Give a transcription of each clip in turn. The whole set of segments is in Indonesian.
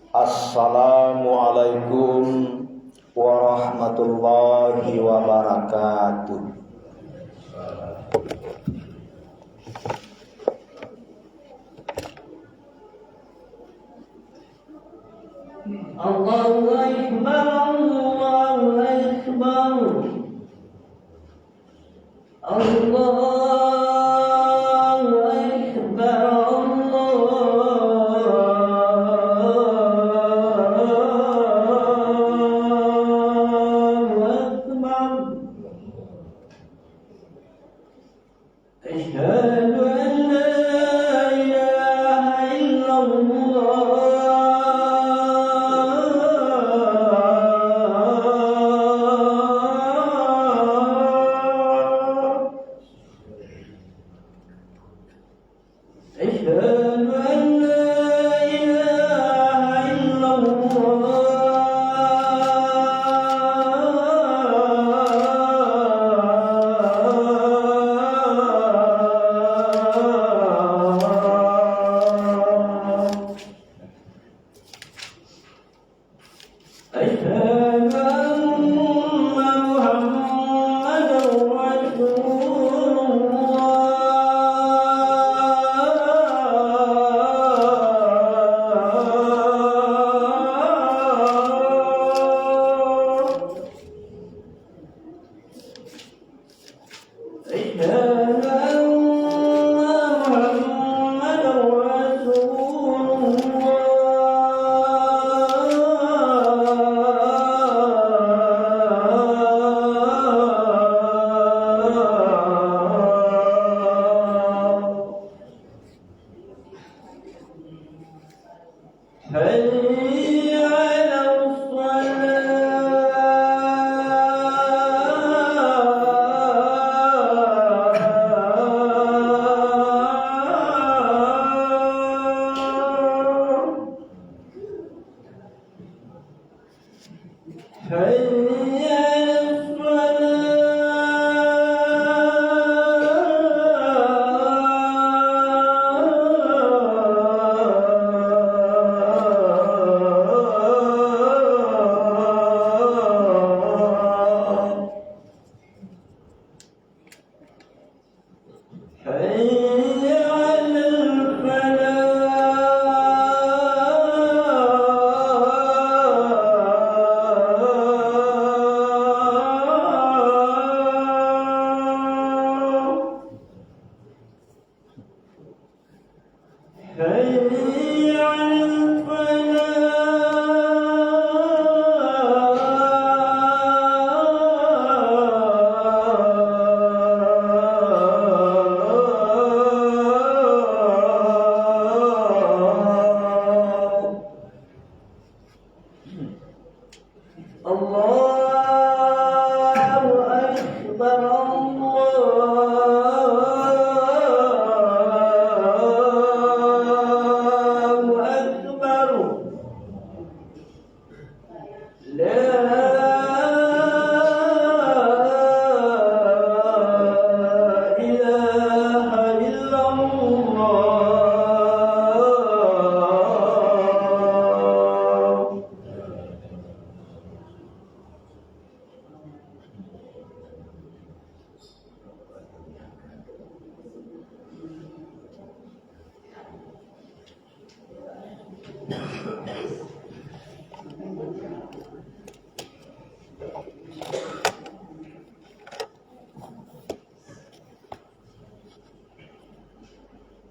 Assalamualaikum warahmatullahi wabarakatuh. Allahu Akbar, Allahu Akbar, Allahu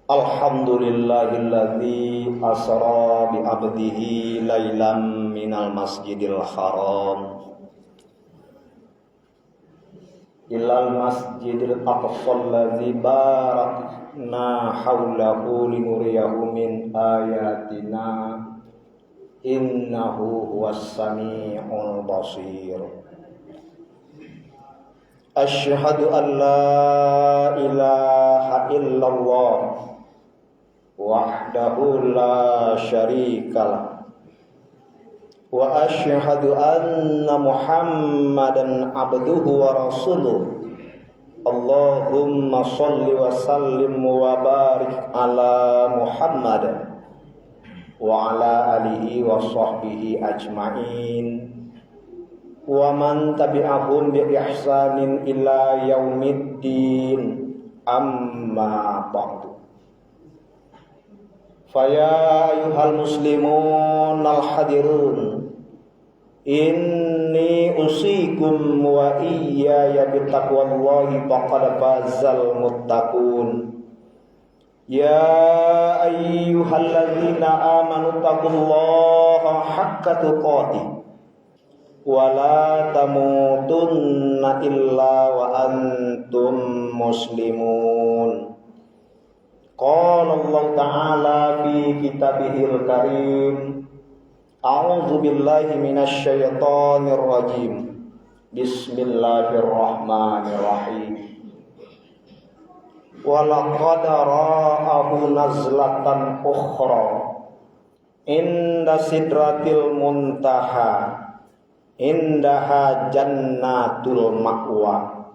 Alhamdulillahilladzi asra bi abdihi lailam minal masjidil haram ilal masjidil aqsa alladzi barakna haulahu linuriyahu min ayatina innahu huwas samiul basir. Asyhadu an la ilaha illallah wahdahu la syarikalah wa asyhadu anna Muhammadan abduhu wa rasuluh. Allahumma shalli wa sallim wa barik ala Muhammad wa ala alihi wa sahbihi ajma'in wa man tabi'ahum bi ihsanin ila yaumiddin, amma ba'du. Faya ayyuhal muslimun al-hadirun, inni usikum wa iyaya bittaqwallahi faqad fazal muttaqun. Ya ayyuhalladzina amanu taqullaha haqqa tuqatih wa la tamutunna illa wa antum muslimun. Qala Allah Ta'ala fi kitabihil karim, a'udzu billahi minasy syaithanir rajim. Bismillahirrahmanirrahim. Walaqad ra'ahu nazlatan ukhra inda sidratil muntaha indaha jannatul ma'wa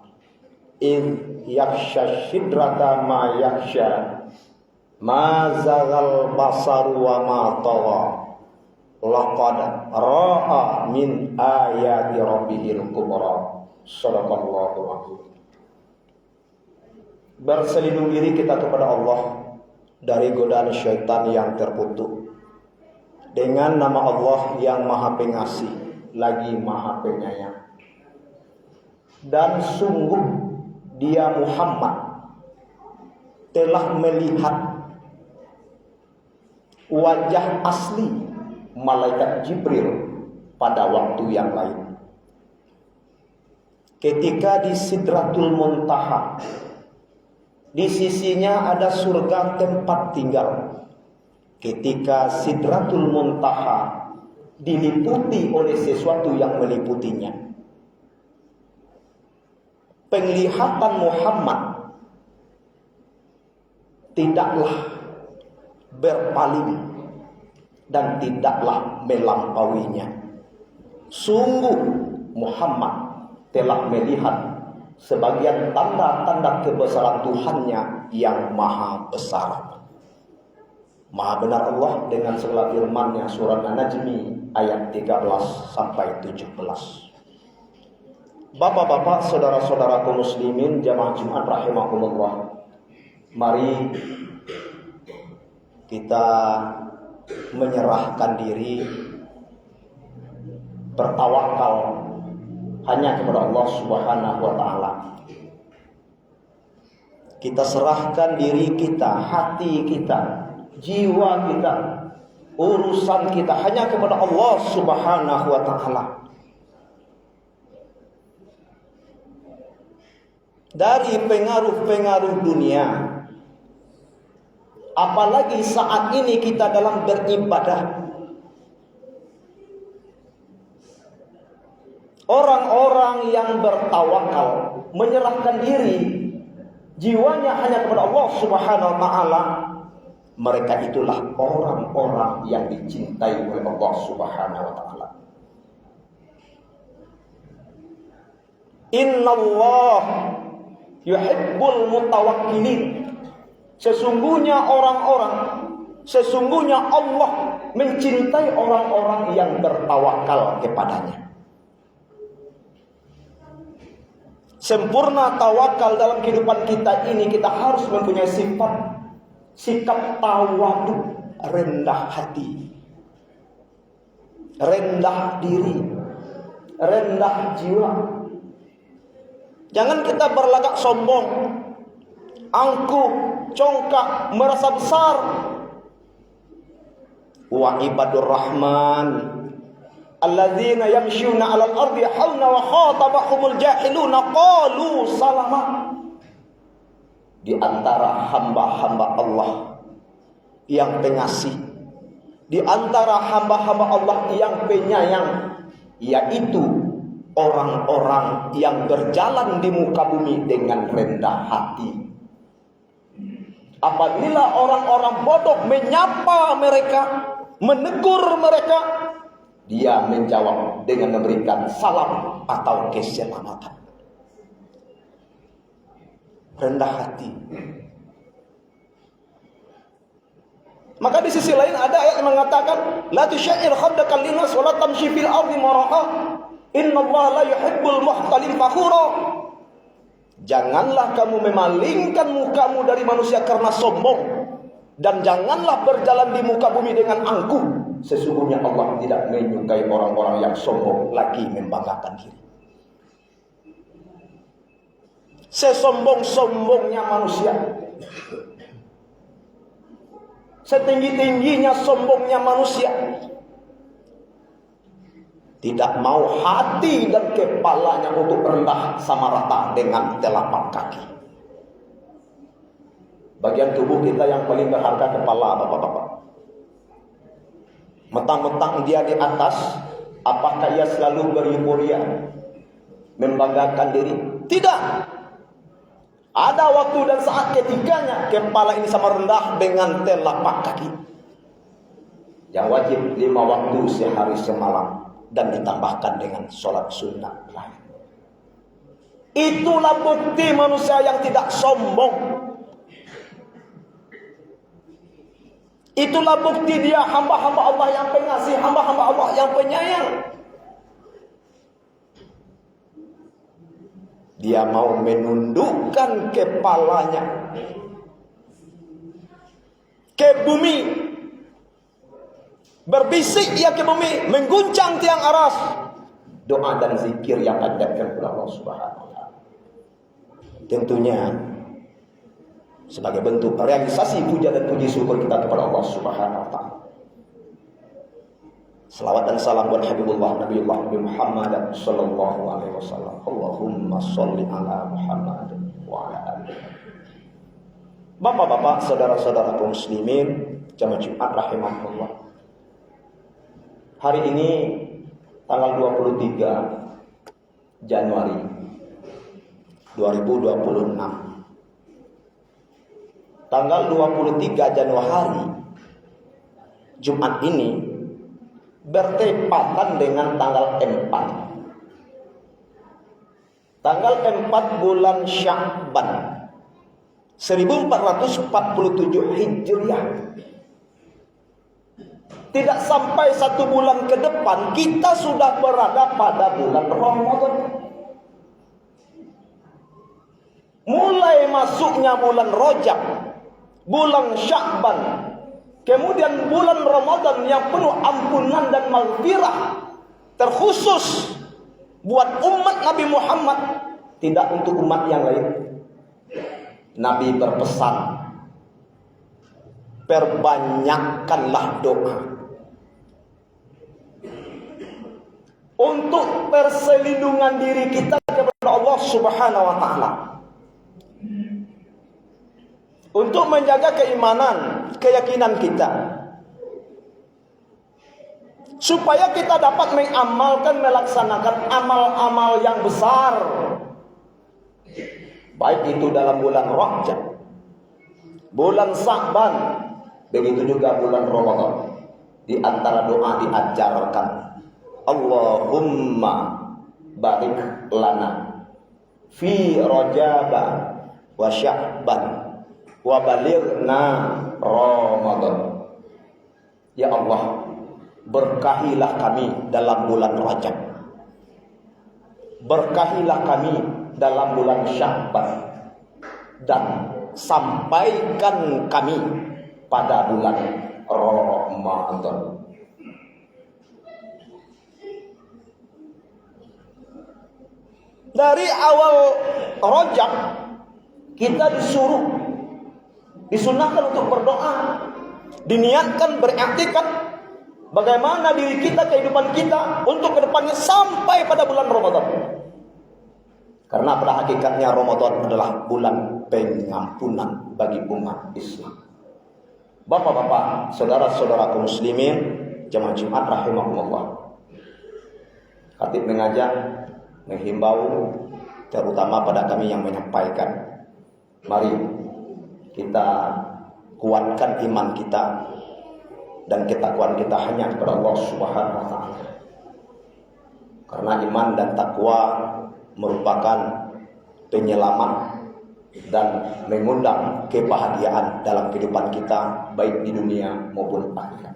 id yakhsha sidrata ma yakhsha ma zaghal basaru wa ma tagha laqad ra'a min ayati rabbihil kubra. Shadaqallahu azim. Berselindung diri kita kepada Allah dari godaan syaitan yang terkutuk dengan nama Allah yang Maha Pengasih lagi Maha Penyayang. Dan sungguh Dia Muhammad telah melihat wajah asli malaikat Jibril pada waktu yang lain, ketika di Sidratul Muntaha. Di sisinya ada surga tempat tinggal. Ketika Sidratul Muntaha diliputi oleh sesuatu yang meliputinya, penglihatan Muhammad tidaklah berpaling dan tidaklah melampauinya. Sungguh Muhammad telah melihat sebagian tanda-tanda kebesaran Tuhannya yang maha besar. Maha benar Allah dengan segala firman-Nya, surat An-Najmi ayat 13 sampai 17. Bapak-bapak, saudara-saudaraku muslimin jamaah Jumat rahimakumullah, mari kita menyerahkan diri, bertawakal hanya kepada Allah Subhanahu wa Ta'ala. Kita serahkan diri kita, hati kita, jiwa kita, urusan kita hanya kepada Allah Subhanahu wa Ta'ala. Dari pengaruh-pengaruh dunia, apalagi saat ini kita dalam beribadah, orang-orang yang bertawakal, menyerahkan diri, jiwanya hanya kepada Allah Subhanahu wa Ta'ala, mereka itulah orang-orang yang dicintai oleh Allah Subhanahu wa Ta'ala. Innallah yuhibbul mutawakkilin. Sesungguhnya Allah mencintai orang-orang yang bertawakal kepadanya. Sempurna tawakal dalam kehidupan kita ini, kita harus mempunyai sikap tawadu, rendah hati, rendah diri, rendah jiwa. Jangan kita berlagak sombong, angkuh, congkak, merasa besar. Wa ibadur rahman alladzina yamshuna 'alal ardi hauna wa khatabahumul jahiluna qalu salama. Di antara hamba-hamba Allah yang pengasih, di antara hamba-hamba Allah yang penyayang, yaitu orang-orang yang berjalan di muka bumi dengan rendah hati. Apabila orang-orang bodoh menyapa mereka, menegur mereka, dia menjawab dengan memberikan salam atau keselamatan. Rendah hati. Maka di sisi lain ada ayat yang mengatakan, la tusyair khaddaka linnas wa la tamshi fil ardi maraha. Innallaha la yuhibbul muhtalin fakhura. Janganlah kamu memalingkan mukamu dari manusia karena sombong, dan janganlah berjalan di muka bumi dengan angkuh. Sesungguhnya Allah tidak menyukai orang-orang yang sombong lagi membanggakan diri. Sesombong-sombongnya manusia, setinggi-tingginya sombongnya manusia, tidak mau hati dan kepalanya untuk rendah sama rata dengan telapak kaki. Bagian tubuh kita yang paling berharga kepala, bapak-bapak. Mentang-mentang dia di atas, apakah ia selalu beryuforia, membanggakan diri? Tidak. Ada waktu dan saat ketiganya kepala ini sama rendah dengan telapak kaki. Yang wajib 5 waktu sehari semalam, dan ditambahkan dengan sholat sunnah lain. Itulah bukti manusia yang tidak sombong. Itulah bukti dia hamba-hamba Allah yang pengasih, hamba-hamba Allah yang penyayang. Dia mau menundukkan kepalanya ke bumi, berbisik ia ke bumi, mengguncang tiang aras. Doa dan zikir yang panjatkan kepada Allah Subhanahu wa taala. Tentunya sebagai bentuk realisasi puja dan puji syukur kita kepada Allah Subhanahu wa taala. Salawat dan salam buat Habibullah Nabiullah Nabi Muhammad sallallahu alaihi wasallam. Allahumma sholli ala Muhammad wa ala alihi. Bapak-bapak, saudara-saudara kaum muslimin, jamaah Jumat rahimahullah. Hari ini tanggal 23 Januari 2026. Tanggal 23 Januari Jumat ini bertepatan dengan tanggal 4. Tanggal 4 bulan Sya'ban 1447 Hijriah. Tidak sampai 1 bulan ke depan kita sudah berada pada bulan Ramadan. Mulai masuknya bulan Rajab, bulan Sya'ban, kemudian bulan Ramadan yang penuh ampunan dan maghfirah, terkhusus buat umat Nabi Muhammad, tidak untuk umat yang lain. Nabi berpesan, perbanyakkanlah doa untuk perselindungan diri kita kepada Allah Subhanahu wa taala, untuk menjaga keimanan, keyakinan kita, supaya kita dapat mengamalkan, melaksanakan amal-amal yang besar, baik itu dalam bulan Rajab, bulan Sya'ban, begitu juga bulan Ramadan. Di antara doa diajarkan, Allahumma barik lana fi Rajab wa Sya'ban wa balighna Ramadan. Ya Allah, berkahilah kami dalam bulan Rajab, berkahilah kami dalam bulan Sya'ban, dan sampaikan kami pada bulan Ramadan. Dari awal Rajab kita disunahkan untuk berdoa, diniatkan, beriktikad bagaimana diri kita, kehidupan kita untuk kedepannya sampai pada bulan Ramadan. Karena pada hakikatnya Ramadan adalah bulan pengampunan bagi umat Islam. Bapak-bapak, saudara-saudara kaum muslimin, jamaah Jumat rahimahumullah. Khatib mengajak, menghimbau, terutama pada kami yang menyampaikan, mari kita kuatkan iman kita dan ketakwaan kita hanya kepada Allah Subhanahu wa taala. Karena iman dan takwa merupakan penyelamat dan mengundang kebahagiaan dalam kehidupan kita baik di dunia maupun akhirat.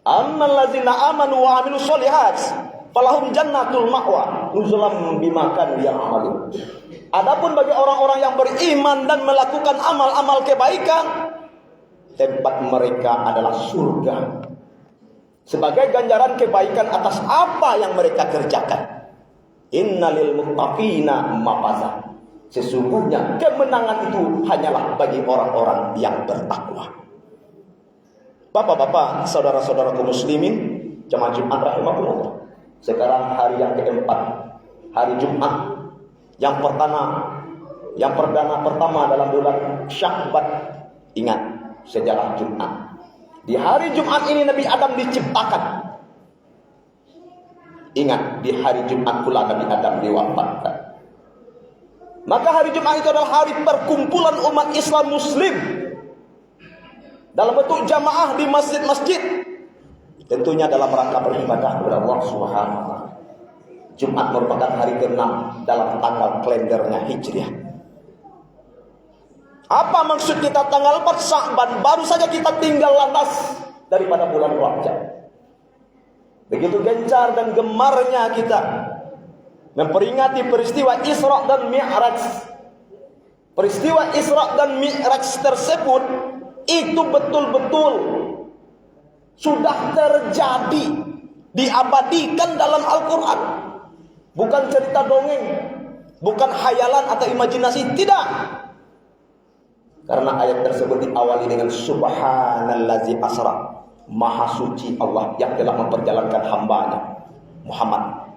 Ammal ladzina amanu wa amilus sholihat falahum jannatul ma'wa nuzulam bima kanu ya'malun. Adapun bagi orang-orang yang beriman dan melakukan amal-amal kebaikan, tempat mereka adalah surga sebagai ganjaran kebaikan atas apa yang mereka kerjakan. Innalil muttaqina mafazah. Sesungguhnya kemenangan itu hanyalah bagi orang-orang yang bertakwa. Bapak-bapak, saudara-saudaraku muslimin, jemaah Jumat rahimakumullah. Sekarang hari yang keempat, hari Jumat yang perdana pertama dalam bulan Sya'ban. Ingat sejarah Jumat. Di hari Jumat ini Nabi Adam diciptakan. Ingat, di hari Jumat pula Nabi Adam diwafatkan. Maka hari Jumat itu adalah hari perkumpulan umat Islam Muslim dalam bentuk jamaah di masjid-masjid, tentunya dalam rangka beribadah kepada Allah Subhanahu wa taala. Jumat merupakan hari ke-6 dalam tanggal kalendernya Hijriah. Apa maksud kita tanggal 4 Sya'ban? Baru saja kita tinggal lantas daripada bulan Rajab. Begitu gencar dan gemarnya kita memperingati peristiwa Isra dan Mi'raj. Peristiwa Isra dan Mi'raj tersebut itu betul-betul sudah terjadi, diabadikan dalam Al-Quran. Bukan cerita dongeng, bukan khayalan atau imajinasi, tidak. Karena ayat tersebut diawali dengan Subhanallazi asra, Maha suci Allah yang telah memperjalankan hambanya Muhammad.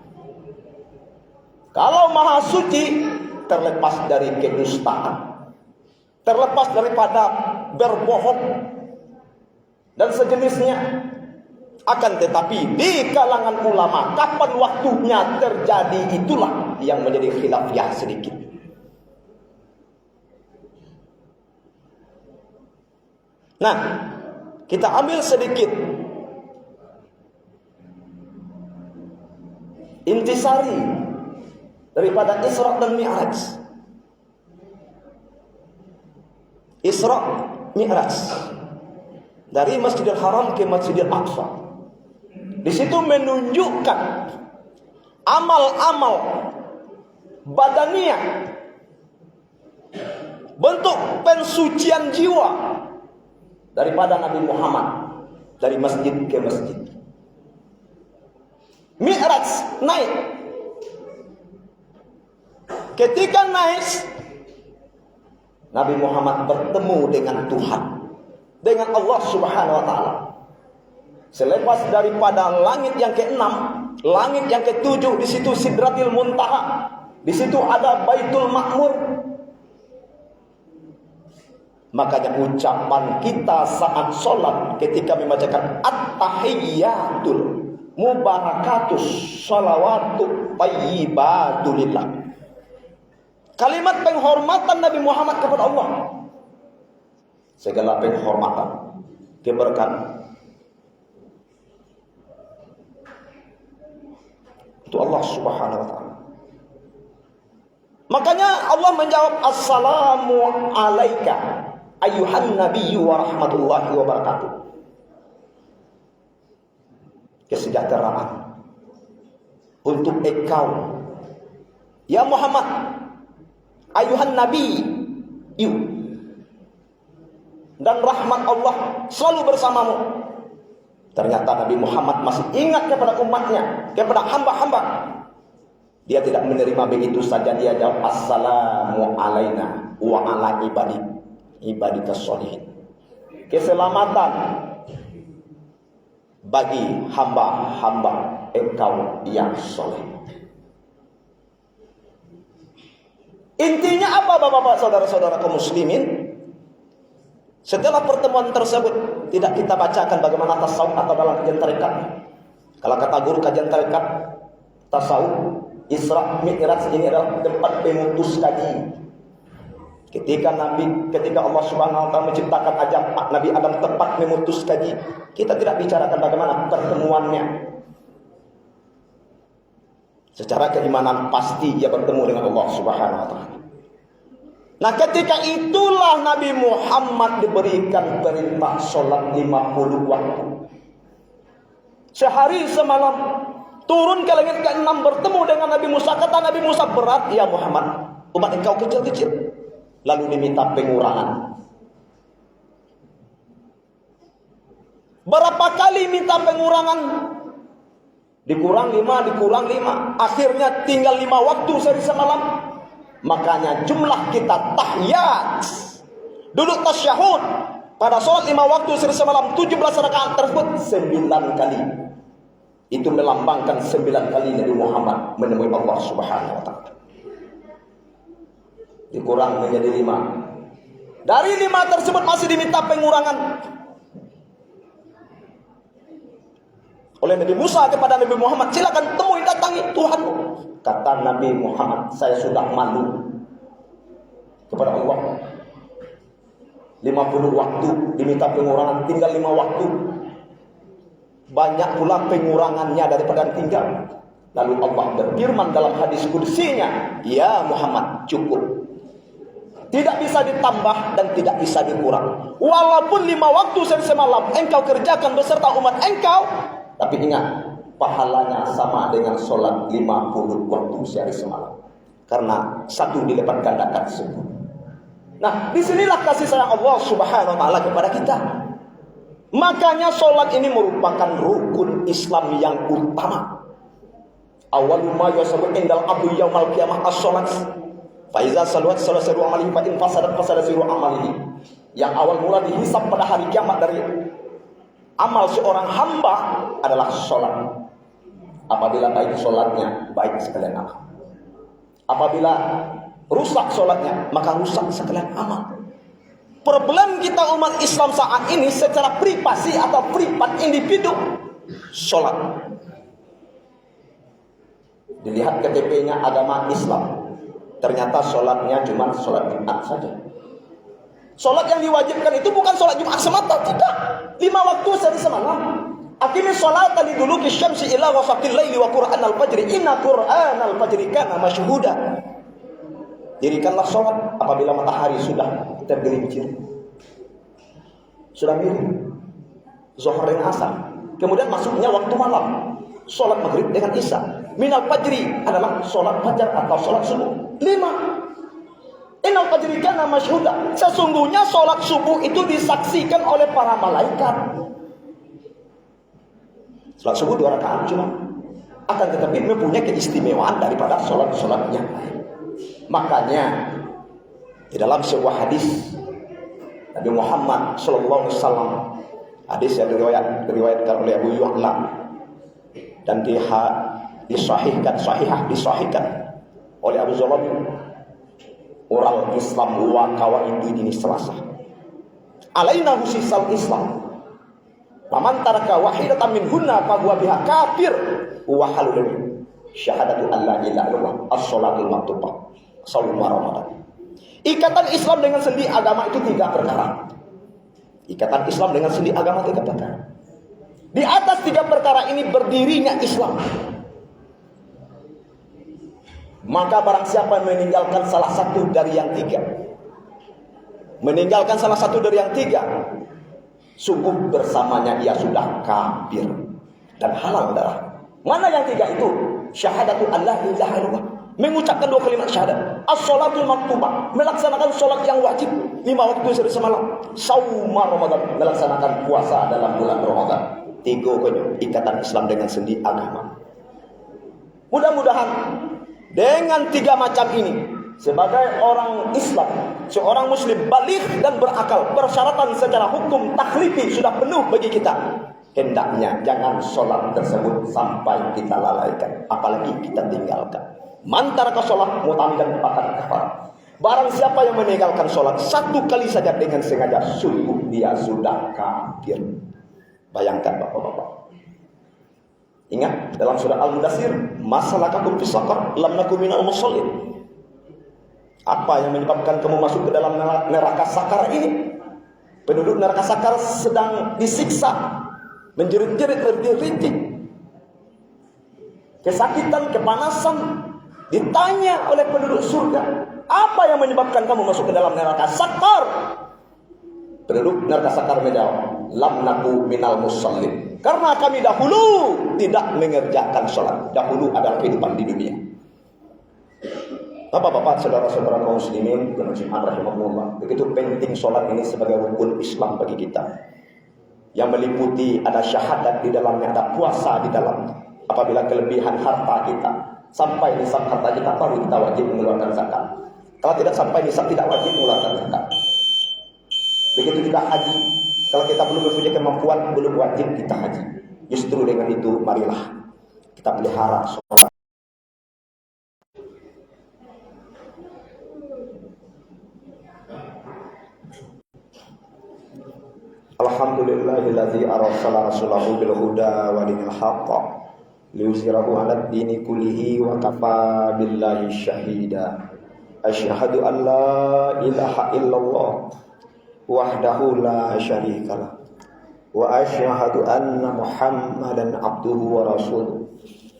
Kalau Maha suci, terlepas dari kedustaan, terlepas daripada berbohong dan sejenisnya. Akan tetapi di kalangan ulama, kapan waktunya terjadi, itulah yang menjadi khilafiyah sedikit. Nah, kita ambil sedikit intisari daripada Isra dan Mi'raj. Isra Mi'raj dari Masjidil Haram ke Masjidil Aqsa. Di situ menunjukkan amal-amal badaniyah, bentuk pensucian jiwa daripada Nabi Muhammad dari masjid ke masjid. Mi'raj naik. Ketika naik, Nabi Muhammad bertemu dengan Tuhan, dengan Allah Subhanahu wa taala. Selepas daripada langit yang ke-6, langit yang ke-7, di situ Sidratil Muntaha, di situ ada Baitul Ma'mur. Makanya ucapan kita saat sholat ketika membacakan At-tahiyyatul mubarakatus sholawatu tayyibatulillah, kalimat penghormatan Nabi Muhammad kepada Allah, segala penghormatan, keberkahan untuk Allah Subhanahu wa taala. Makanya Allah menjawab, Assalamu alaika ayuhan nabiyyu wa rahmatullahi wa barakatuh. Kesejahteraan untuk engkau ya Muhammad, ayuhan nabi, dan rahmat Allah selalu bersamamu. Ternyata Nabi Muhammad masih ingat kepada umatnya, kepada hamba-hamba. Dia tidak menerima begitu saja. Dia jawab, Assalamu alaina wa ala ibadikas sholihin. Keselamatan bagi hamba-hamba engkau yang soleh. Intinya apa bapak-bapak, saudara-saudara kaum muslimin? Setelah pertemuan tersebut, tidak kita bacakan bagaimana tasawuf atau dalam kajian tarekat. Kalau kata guru kajian tarekat, tasawuf, Isra, Mi'raj ini adalah tempat pemutus kaji. Ketika Allah Subhanahu wa taala menciptakan Nabi Adam tempat memutus kaji, kita tidak bicarakan bagaimana pertemuannya. Secara keimanan pasti ia bertemu dengan Allah Subhanahu wa taala. Nah, ketika itulah Nabi Muhammad diberikan perintah sholat 50 waktu. Sehari semalam turun ke langit ke-6 bertemu dengan Nabi Musa. Kata Nabi Musa, berat ya Muhammad, umat engkau kecil-kecil. Lalu diminta pengurangan. Berapa kali minta pengurangan? Dikurang 5, dikurang 5. Akhirnya tinggal 5 waktu sehari semalam. Makanya jumlah kita tahiyat, duduk tasyahud pada sholat 5 waktu sehari semalam 17 rakaat tersebut 9 kali. Itu melambangkan 9 kali Nabi Muhammad menemui Allah Subhanahu wa taala. Dikurang menjadi 5. Dari 5 tersebut masih diminta pengurangan oleh Nabi Musa kepada Nabi Muhammad, silakan temui, datangi Tuhanmu. Kata Nabi Muhammad, saya sudah malu kepada Allah. 50 waktu diminta pengurangan, tinggal 5 waktu. Banyak pula pengurangannya daripada tinggal. Lalu Allah berfirman dalam hadis qudsinya, ya Muhammad, cukup. Tidak bisa ditambah dan tidak bisa dikurang. Walaupun 5 waktu sehari semalam engkau kerjakan beserta umat engkau, tapi ingat, pahalanya sama dengan sholat 50 waktu sehari semalam. Karena satu dilipat gandakan semua. Nah, disinilah kasih sayang Allah Subhanahu wa taala kepada kita. Makanya sholat ini merupakan rukun Islam yang utama. Awwalu ma yusabu indal abdu yaumal qiyamah as-sholat. Fa iza salat salasiru amalihi fa in fasadat fasadasiru amalihi. Yang awal mula dihisab pada hari kiamat dari amal seorang hamba adalah sholat. Apabila baik sholatnya, baik sekalian amal. Apabila rusak sholatnya, maka rusak sekalian amal. Problem kita umat Islam saat ini secara privasi atau privat individu, sholat. Dilihat KTP-nya agama Islam, ternyata sholatnya cuma sholat Jumat saja. Sholat yang diwajibkan itu bukan sholat Jumat semata, tidak. 5 waktu sehari semalam. Aqimis sholata liduluki syamsi ila ghasaqil laili wa qur'anal fajri inna qur'anal fajri kana masyhuda. Dirikanlah sholat apabila matahari sudah tergelincir, sudah miring, zuhur dengan asar. Kemudian masuknya waktu malam, sholat maghrib dengan isya. Minal fajri adalah sholat fajar atau sholat subuh. 5. Innal fajri kana masyhuda. Sesungguhnya sholat subuh itu disaksikan oleh para malaikat. Sholat subuh 2 rakaat cuma, akan tetapi mempunyai keistimewaan daripada sholat-sholat yang lain. Makanya di dalam sebuah hadis Nabi Muhammad sallallahu alaihi wasallam, hadis yang diriwayatkan oleh Abu Ya'la dan disahihkan oleh Abu Zulabi, oral Islam wa kawaidu ini selasa. Alaina husisal Islam. Paman taraka wahidatan minhunna fa huwa biha kafir wa halul syahadatu alla ilaha illallah as-shalatul maktubah saum Ramadan. Ikatan Islam dengan sendi agama itu 3 perkara. Ikatan Islam dengan sendi agama 3 perkara. Di atas 3 perkara ini berdirinya Islam. Maka barang siapa yang meninggalkan salah satu dari yang 3, meninggalkan salah satu dari yang 3, subuh bersamanya ia sudah kafir dan halal darah. Mana yang 3 itu? Syahadatu alla ilaha illallah, mengucapkan 2 kalimat syahadat. As-sholatul maktubah, melaksanakan sholat yang wajib 5 waktu sehari semalam. Saum Ramadan, melaksanakan puasa dalam bulan Ramadan. 3 ikatan Islam dengan sendi agama. Mudah-mudahan dengan 3 macam ini, sebagai orang Islam, seorang muslim baligh dan berakal, persyaratan secara hukum taklifi sudah penuh bagi kita. Hendaknya jangan sholat tersebut sampai kita lalaikan, apalagi kita tinggalkan. Man taraka sholat mutamidan faqad kafar. Barang siapa yang meninggalkan sholat 1 kali saja dengan sengaja, sungguh dia sudah kafir. Bayangkan bapak-bapak. Ingat dalam surah Al-Mudaththir, masalakakum fis saqar lam nakum minal musallin. Apa yang menyebabkan kamu masuk ke dalam neraka sakar ini? Penduduk neraka sakar sedang disiksa, menjerit-jerit, berdiri-rintik, kesakitan, kepanasan. Ditanya oleh penduduk surga, Apa yang menyebabkan kamu masuk ke dalam neraka sakar? Penduduk neraka sakar menjawab, lam naku minal musallin. Karena kami dahulu tidak mengerjakan sholat. Dahulu adalah kehidupan di dunia. Bapak-bapak, saudara-saudara kaum muslimin yang rahimahullah, begitu penting sholat ini sebagai rukun Islam bagi kita. Yang meliputi ada syahadat di dalamnya, ada puasa di dalamnya. Apabila kelebihan harta kita sampai nisab harta kita, baru kita wajib mengeluarkan zakat. Kalau tidak sampai nisab, tidak wajib mengeluarkan zakat. Begitu juga haji. Kalau kita belum mempunyai kemampuan, belum wajib kita haji. Justru dengan itu, marilah kita pelihara sholat. Alhamdulillahillazi arsala rasulahu bil huda wa dinil haqq liyuzhirahu 'alad dini kullihi wa kafa billahi syahida. Asyhadu an la ilaha illallah wahdahu la syarikalah wa asyhadu anna Muhammadan abduhu wa rasuluh.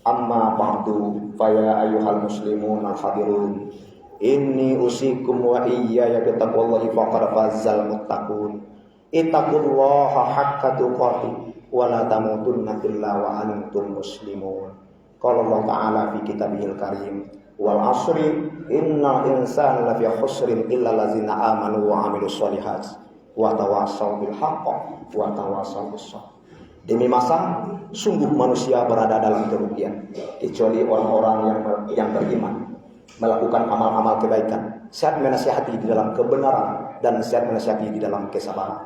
Amma ba'du, fa ya ayyuhal muslimun al-hadirun, inni usikum wa iyaya bi taqwallahi faqad fazal muttaqun. Ittaqullaha haqqa tuqatih wa la tamutunna illa wa antum muslimun. Qala Allah Ta'ala fi kitabihil karim, wal asri innal insana lafi khusrin illa allazina amanu wa amilus solihat wa tawassaw bil haqqi wa tawassaw bis sabr. Demi masa, sungguh manusia berada dalam kerugian kecuali orang-orang yang beriman, melakukan amal-amal kebaikan, sehat menasihati di dalam kebenaran dan sehat menasihati di dalam kesabaran.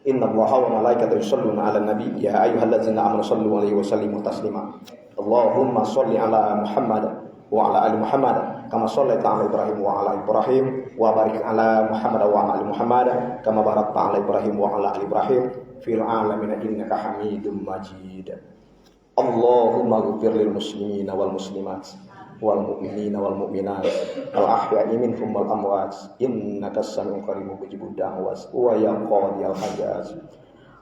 Innallaha wa malaikatahu yusholluna 'alan nabi ya ayyuhallazina amanu shallu 'alaihi wa sallimu taslima. Allahumma shalli 'ala Muhammad wa 'ala ali Muhammad kama shallaita 'ala Ibrahim wa 'ala Ibrahim wa barik 'ala Muhammad wa 'ala ali Muhammad kama barakta 'ala Ibrahim wa 'ala ali Ibrahim fil 'alamin innaka Hamidum Majid. Allahumma ighfir lil muslimina wal muslimat wal mu'minina wal mu'minat al ahya'i minhum wal amwat innaka as-sami'ul qaribun mujibud da'wat wa ya qadiyal hajat.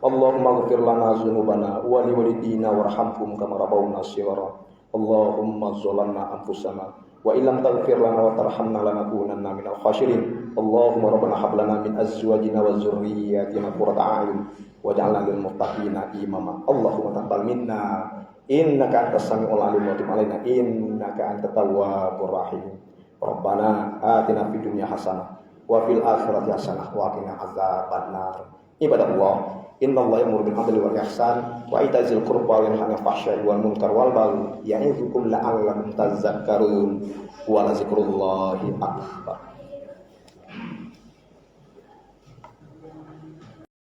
Allahumma ighfir lana dzunubana wa li walidina warhamhum kama rabbawna shighara. Allahumma zalamna anfusana wa illam taghfir lana wa tarhamna lanakunanna minal khasirin. Allahumma rabbana hab lana min azwajina wa dzurriyyatina qurrata a'yun waj'alna lil muttaqina imama. Allahumma taqabbal minna innaka antas samiul alim wa tub alaina innaka antat tawwabur rahim. Rabbana atina fid dunya hasanah wa fil akhirati hasanah wa qina azabannar. Ibadallah, innallaha ya'muru bil 'adli wal ihsan wa ita'izil qurba wa yanha 'anil fahsya'i wal munkar wal baghi ya'idzukum la'allakum tadhakkarun wa la dzikrullahi akbar.